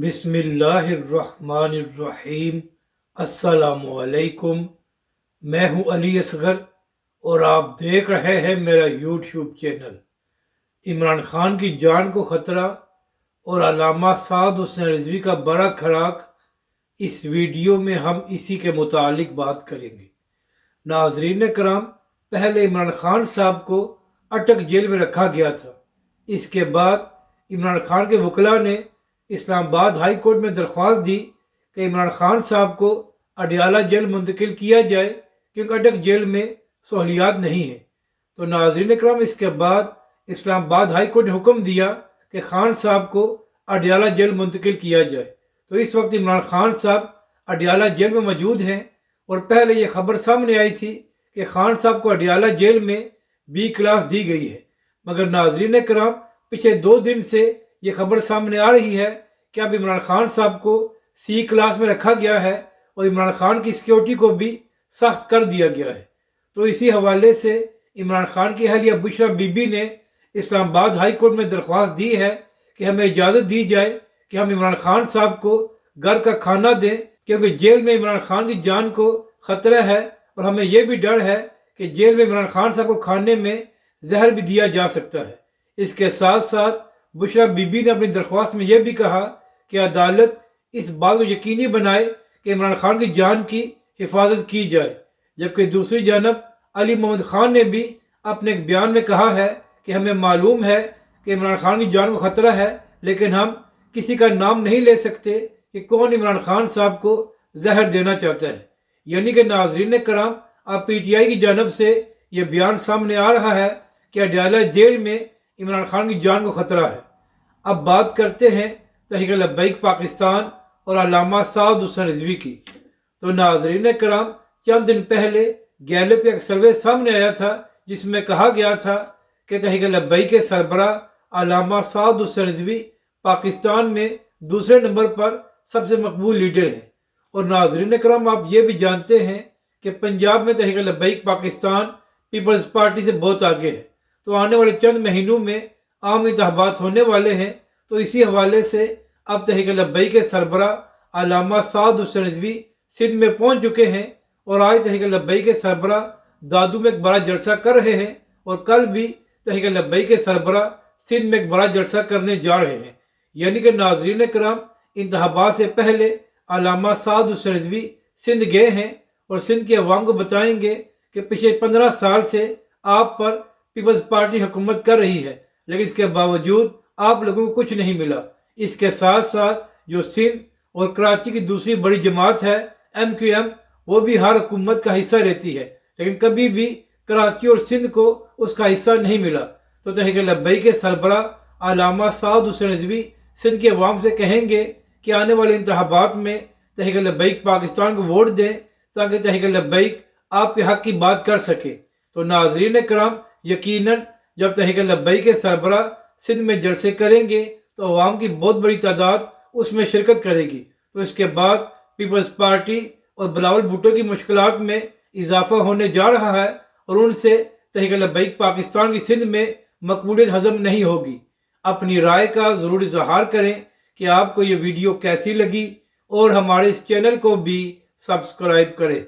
بسم اللہ الرحمن الرحیم۔ السلام علیکم۔ میں ہوں علی اصغر اور آپ دیکھ رہے ہیں میرا یوٹیوب چینل۔ عمران خان کی جان کو خطرہ اور علامہ سعد حسین رضوی کا بڑا کھڑاک، اس ویڈیو میں ہم اسی کے متعلق بات کریں گے۔ ناظرین کرام، پہلے عمران خان صاحب کو اٹک جیل میں رکھا گیا تھا۔ اس کے بعد عمران خان کے وکلاء نے اسلام آباد ہائی کورٹ میں درخواست دی کہ عمران خان صاحب کو اڈیالہ جیل منتقل کیا جائے کیونکہ اٹک جیل میں سہولیات نہیں ہیں۔ تو ناظرین کرام، اس کے بعد اسلام آباد ہائی کورٹ نے حکم دیا کہ خان صاحب کو اڈیالہ جیل منتقل کیا جائے۔ تو اس وقت عمران خان صاحب اڈیالہ جیل میں موجود ہیں، اور پہلے یہ خبر سامنے آئی تھی کہ خان صاحب کو اڈیالہ جیل میں بی کلاس دی گئی ہے، مگر ناظرین کرام، پچھلے 2 دن سے یہ خبر سامنے آ رہی ہے کہ اب عمران خان صاحب کو سی کلاس میں رکھا گیا ہے اور عمران خان کی سیکیورٹی کو بھی سخت کر دیا گیا ہے۔ تو اسی حوالے سے عمران خان کی اہلیہ بشرا بی بی نے اسلام آباد ہائی کورٹ میں درخواست دی ہے کہ ہمیں اجازت دی جائے کہ ہم عمران خان صاحب کو گھر کا کھانا دیں، کیونکہ جیل میں عمران خان کی جان کو خطرہ ہے اور ہمیں یہ بھی ڈر ہے کہ جیل میں عمران خان صاحب کو کھانے میں زہر بھی دیا جا سکتا ہے۔ اس کے ساتھ ساتھ بشرا بی بی نے اپنی درخواست میں یہ بھی کہا کہ عدالت اس بات کو یقینی بنائے کہ عمران خان کی جان کی حفاظت کی جائے، جبکہ دوسری جانب علی محمد خان نے بھی اپنے ایک بیان میں کہا ہے کہ ہمیں معلوم ہے کہ عمران خان کی جان کو خطرہ ہے، لیکن ہم کسی کا نام نہیں لے سکتے کہ کون عمران خان صاحب کو زہر دینا چاہتا ہے۔ یعنی کہ ناظرین کرام، اب پی ٹی آئی کی جانب سے یہ بیان سامنے آ رہا ہے کہ اڈیالہ جیل میں عمران خان کی جان کو خطرہ ہے۔ اب بات کرتے ہیں تحریک لبیک پاکستان اور علامہ سعد حسین رضوی کی۔ تو ناظرین کرام، چند دن پہلے گیلپ کا ایک سروے سامنے آیا تھا جس میں کہا گیا تھا کہ تحریک لبیک کے سربراہ علامہ سعد حسین رضوی پاکستان میں دوسرے نمبر پر سب سے مقبول لیڈر ہیں۔ اور ناظرین کرام، آپ یہ بھی جانتے ہیں کہ پنجاب میں تحریک لبیک پاکستان پیپلز پارٹی سے بہت آگے ہے۔ تو آنے والے چند مہینوں میں عام انتخابات ہونے والے ہیں، تو اسی حوالے سے اب تحریک لبیک کے سربراہ علامہ سعد حسین رضوی سندھ میں پہنچ چکے ہیں، اور آج تحریک لبیک کے سربراہ دادو میں ایک بڑا جلسہ کر رہے ہیں، اور کل بھی تحریک لبیک کے سربراہ سندھ میں ایک بڑا جلسہ کرنے جا رہے ہیں۔ یعنی کہ ناظرین کرام، انتخابات سے پہلے علامہ سعد حسین رضوی سندھ گئے ہیں اور سندھ کے عوام کو بتائیں گے کہ پچھلے 15 سال سے آپ پر پیپلز پارٹی حکومت کر رہی ہے، لیکن اس کے باوجود آپ لوگوں کو کچھ نہیں ملا۔ اس کے ساتھ ساتھ جو سندھ اور کراچی کی دوسری بڑی جماعت ہے ایم کیو ایم، وہ بھی ہر حکومت کا حصہ رہتی ہے، لیکن کبھی بھی کراچی اور سندھ کو اس کا حصہ نہیں ملا۔ تو تحریک لبیک کے سربراہ علامہ سعد حسین رضوی سندھ کے عوام سے کہیں گے کہ آنے والے انتخابات میں تحریک لبیک پاکستان کو ووٹ دیں تاکہ تحریک لبیک آپ کے حق کی بات کر سکے۔ تو ناظرین کرام، یقیناً جب تحریک لبیک کے سربراہ سندھ میں جلسے کریں گے تو عوام کی بہت بڑی تعداد اس میں شرکت کرے گی۔ تو اس کے بعد پیپلز پارٹی اور بلاول بھٹو کی مشکلات میں اضافہ ہونے جا رہا ہے، اور ان سے تحریک لبیک پاکستان کی سندھ میں مقبولیت ہضم نہیں ہوگی۔ اپنی رائے کا ضرور اظہار کریں کہ آپ کو یہ ویڈیو کیسی لگی، اور ہمارے اس چینل کو بھی سبسکرائب کریں۔